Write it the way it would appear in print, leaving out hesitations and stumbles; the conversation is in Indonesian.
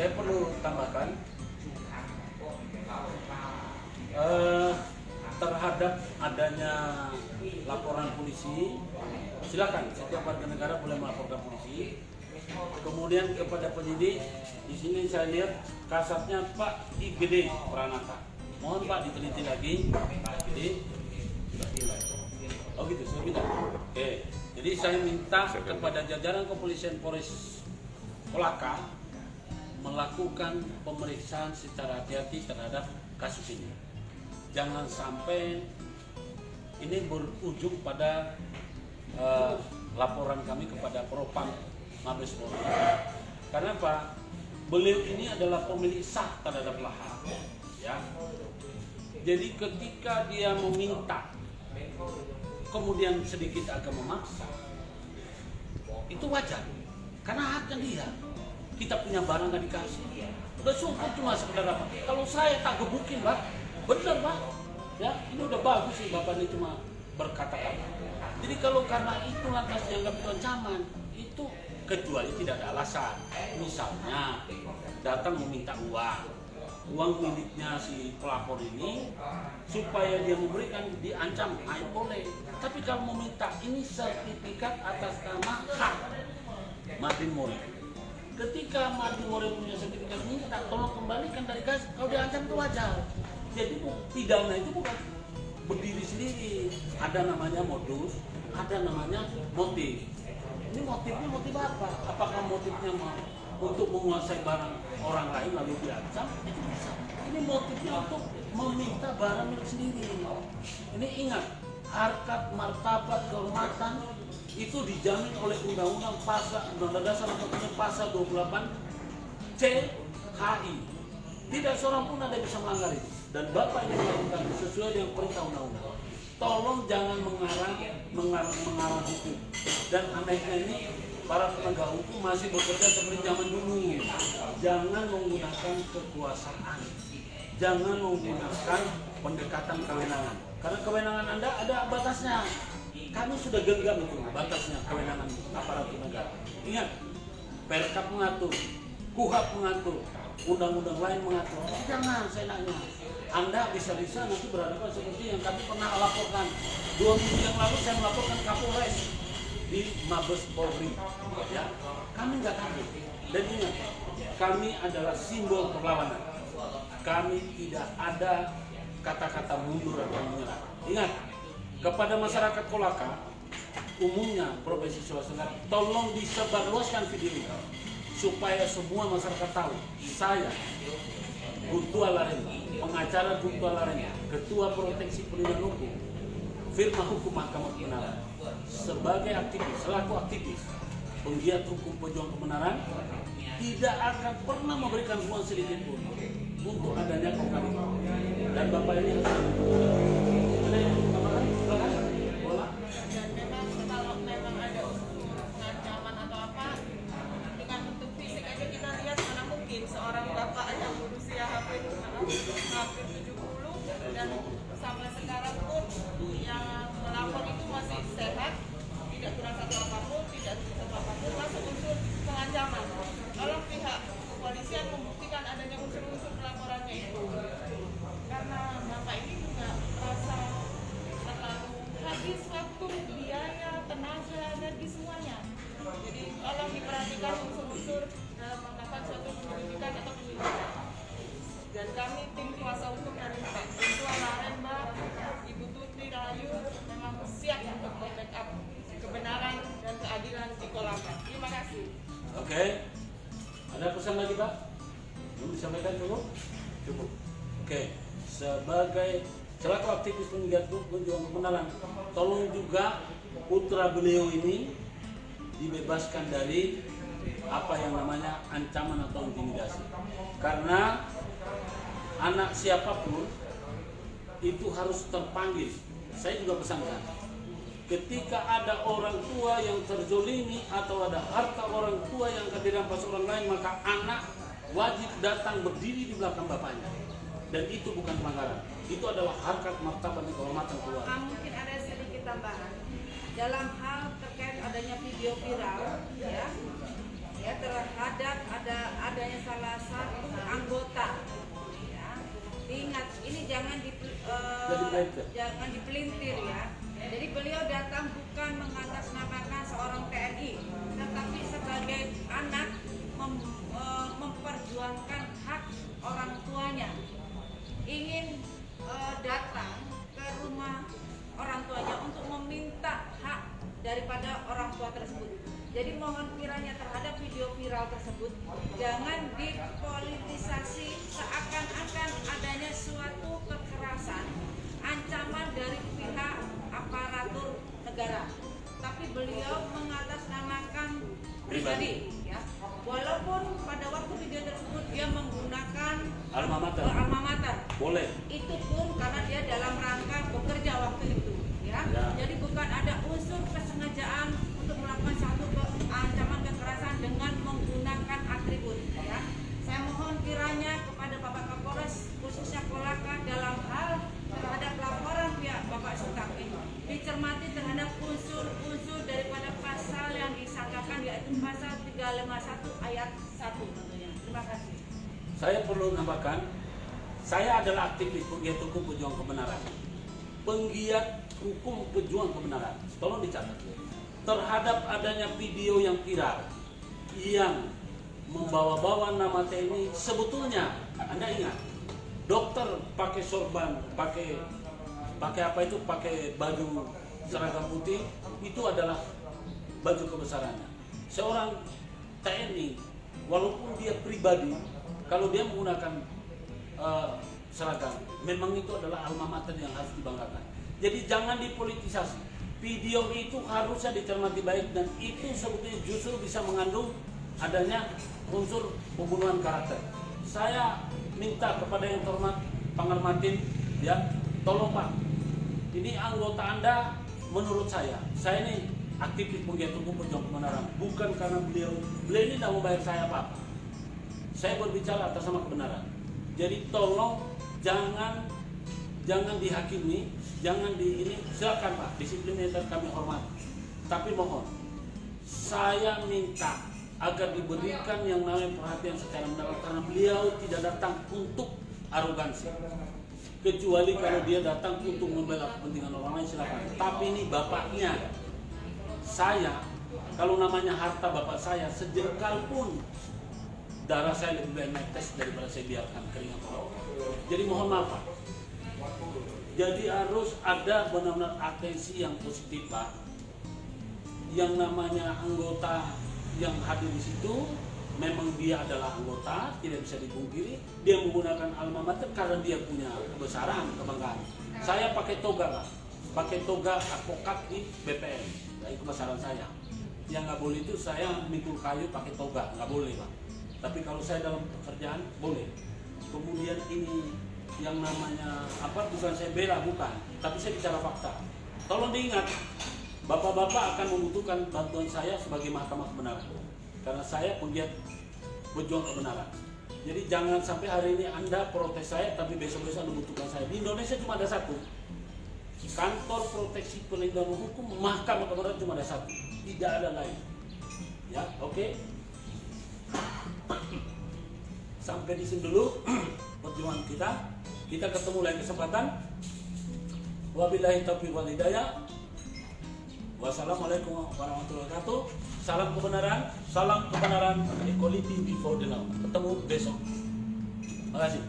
saya perlu tambahkan terhadap adanya laporan polisi, silakan setiap warga negara boleh melaporkan polisi. Kemudian kepada penyidik, di sini saya lihat kasatnya Pak IGD Pranata. Mohon Pak diteliti lagi, Pak IGD sudah hilang. Oh gitu, sudah pindah. Oke, jadi saya minta kepada jajaran kepolisian Polres Kolaka melakukan pemeriksaan secara hati-hati terhadap kasus ini. Jangan sampai ini berujung pada laporan kami kepada Propam Mabes Polri. Karena Pak, beliau ini adalah pemilik sah terhadap lahan, ya. Jadi ketika dia meminta, kemudian sedikit agak memaksa, itu wajar, karena haknya dia. Kita punya barang nggak dikasih, udah syukur cuma sekedar apa? Kalau saya tak gebukin, Pak, bener Pak, ya ini udah bagus sih Bapak ini cuma berkata-kata. Jadi kalau karena itu lantas dianggap itu ancaman, itu kecuali tidak ada alasan. Misalnya datang meminta uang miliknya si pelapor ini supaya dia memberikan, diancam, ayo boleh. Tapi kalau meminta ini sertifikat atas nama hak Madin Mori. Ketika Madin Mori punya sertifikat, minta tolong kembalikan dari gas. Kalau diancam itu wajar. Jadi pidana itu bukan berdiri sendiri. Ada namanya modus, ada namanya motif. Ini motifnya motif apa? Apakah motifnya untuk menguasai barang orang lain lalu diancam? Itu bisa. Ini motifnya untuk meminta barang milik sendiri. Ini ingat, harkat, martabat, kehormatan itu dijamin oleh Undang-Undang Dasar pasal 28 CHI. Tidak seorang pun ada yang bisa melanggar itu. Dan Bapak ini melakukan sesuai dengan perintah undang-undang. Tolong jangan mengarang hukum. Dan anehnya ini para penegak hukum masih bekerja seperti zaman dulu. Jangan menggunakan kekuasaan. Jangan menggunakan pendekatan kewenangan. Karena kewenangan Anda ada batasnya. Kami sudah genggam itu batasnya kewenangan aparatur negara. Ingat, Perkap mengatur, KUHAP mengatur, undang-undang lain mengatur. Jangan saya nanya. Anda bisa-bisa nanti berhadapan seperti yang kami pernah laporkan. 2 minggu yang lalu saya melaporkan Kapolres di Mabes Polri. Ya, kami nggak takut. Dan ingat, kami adalah simbol perlawanan. Kami tidak ada kata-kata mundur atau menyerah. Ingat, kepada masyarakat Kolaka, umumnya profesi swasta, tolong disebarluaskan video ini supaya semua masyarakat tahu saya Guntur Alareng, pengacara Guntur Alareng, Ketua Proteksi Perlindungan Hukum, Firma Hukum Mahkamah Kebenaran, sebagai aktivis, selaku aktivis, penggiat hukum pejuang kebenaran, tidak akan pernah memberikan uang sedikit pun untuk adanya kokam. Dan Bapak ini harus ada yang tambahkan? Bola? Dan memang kalau memang ada ancaman atau apa, dengan bentuk fisik aja kita lihat mana mungkin seorang bapak yang berusia hampir 70 dan sampai sekarang pun yang melapor itu masih sehat, tidak kurang satu apapun, tidak satu apapun, masuk unsur pengancaman. Kalau pihak kepolisian membuktikan adanya unsur-unsur pelaporannya itu, karena bapak ini juga merasa terlalu habis waktu, biaya, tenaga, energi semuanya. Jadi tolong diperhatikan unsur-unsur dalam melakukan suatu penyelidikan atau penyidikan. Dan kami tim kuasa hukum dari Pak Guntur Alareng, Mbak, Ibu Tuti Rahayu memang siap untuk membackup kebenaran dan keadilan di Kolaka. Terima kasih. Oke. Ada pesan lagi Pak? Belum disampaikan cukup? Cukup. Oke. Sebagai selaku aktivis penggiat pejuang kebenaran, tolong juga putra beliau ini dibebaskan dari apa yang namanya ancaman atau intimidasi. Karena anak siapapun itu harus terpanggil. Saya juga pesankan, ketika ada orang tua yang terzolimi atau ada harta orang tua yang akan dirampas orang lain, maka anak wajib datang berdiri di belakang bapaknya. Dan itu bukan pelanggaran, itu adalah harkat martabat dan kehormatan keluarga. Mungkin ada sedikit tambahan dalam hal terkait adanya video viral, ya, ya terhadap adanya salah satu anggota. Ya. Ingat, ini jangan dipelintir ya. Jadi beliau datang bukan mengatasnamakan seorang TNI, tetapi sebagai anak memperjuangkan hak orang tuanya. Ingin datang ke rumah orang tuanya untuk meminta hak daripada orang tua tersebut. Jadi mohon kiranya terhadap video viral tersebut jangan dipolitisasi seakan-akan adanya suatu kekerasan, ancaman dari pihak aparatur negara. Tapi beliau mengatasnamakan pribadi, ya. Walaupun pada waktu video tersebut dia menggunakan alma mater. Boleh. Itu pun karena dia dalam rangka bekerja waktu itu, ya. Jadi bukan ada unsur kesengajaan untuk melakukan satu ancaman kekerasan dengan menggunakan atribut, ya. Saya mohon kiranya kepada Bapak Kapolres khususnya Kolaka dalam hal terhadap laporan pihak Bapak Sutak ini dicermati terhadap unsur-unsur daripada pasal yang disangkakan, yaitu pasal 351 ayat 1 tentunya. Terima kasih. Saya perlu nambahkan, saya adalah aktivis penggiat hukum pejuang kebenaran. Penggiat hukum pejuang kebenaran. Tolong dicatat. Terhadap adanya video yang viral yang membawa-bawa nama TNI, sebetulnya Anda ingat, dokter pakai sorban, pakai apa itu, pakai baju seragam putih, itu adalah baju kebesarannya. Seorang TNI, walaupun dia pribadi, kalau dia menggunakan seragam, memang itu adalah alma mater yang harus dibanggakan. Jadi jangan dipolitisasi. Video itu harusnya dicermati baik, dan itu sebetulnya justru bisa mengandung adanya unsur pembunuhan karakter. Saya minta kepada yang terhormat Pangarmatin, ya, tolong Pak, ini anggota Anda, menurut saya ini aktivis penggiat hukum pejuang kebenaran, bukan karena beliau ini tidak membayar saya apa-apa. Saya berbicara atas nama kebenaran. Jadi tolong jangan dihakimi, jangan ini, silakan Pak, disiplinnya kami hormat. Tapi mohon, saya minta agar diberikan yang namanya perhatian secara mendalam, karena beliau tidak datang untuk arogansi. Kecuali kalau dia datang untuk membela kepentingan orang lain, silakan. Tapi ini bapaknya. Saya, kalau namanya harta bapak saya, sejengkal pun darah saya lebih baik netes daripada saya biarkan keringat orang. Jadi mohon maaf Pak. Jadi harus ada benar-benar atensi yang positif Pak. Yang namanya anggota yang hadir di situ, memang dia adalah anggota, tidak bisa dipungkiri. Dia menggunakan alma mater karena dia punya kebesaran, kebanggaan. Saya pakai toga Pak, pakai toga advokat di BPN, dari kebesaran saya. Yang nggak boleh itu saya mikul kayu pakai toga, nggak boleh Pak. Tapi kalau saya dalam pekerjaan boleh. Kemudian ini yang namanya apa, bukan saya bela, bukan, tapi saya bicara fakta. Tolong diingat, bapak-bapak akan membutuhkan bantuan saya sebagai mahkamah kebenaran, karena saya penggiat berjuang kebenaran. Jadi jangan sampai hari ini Anda protes saya, tapi besok-besok Anda membutuhkan saya. Di Indonesia cuma ada satu, kantor proteksi perlindungan hukum, mahkamah kebenaran cuma ada satu, tidak ada lain. Ya, oke. Sampai di sini dulu perjuangan kita. Kita ketemu lain kesempatan. Wabillahi taufiq wal hidayah. Wassalamualaikum warahmatullahi wabarakatuh. Salam kebenaran, equality before the law. Ketemu besok. Terima kasih.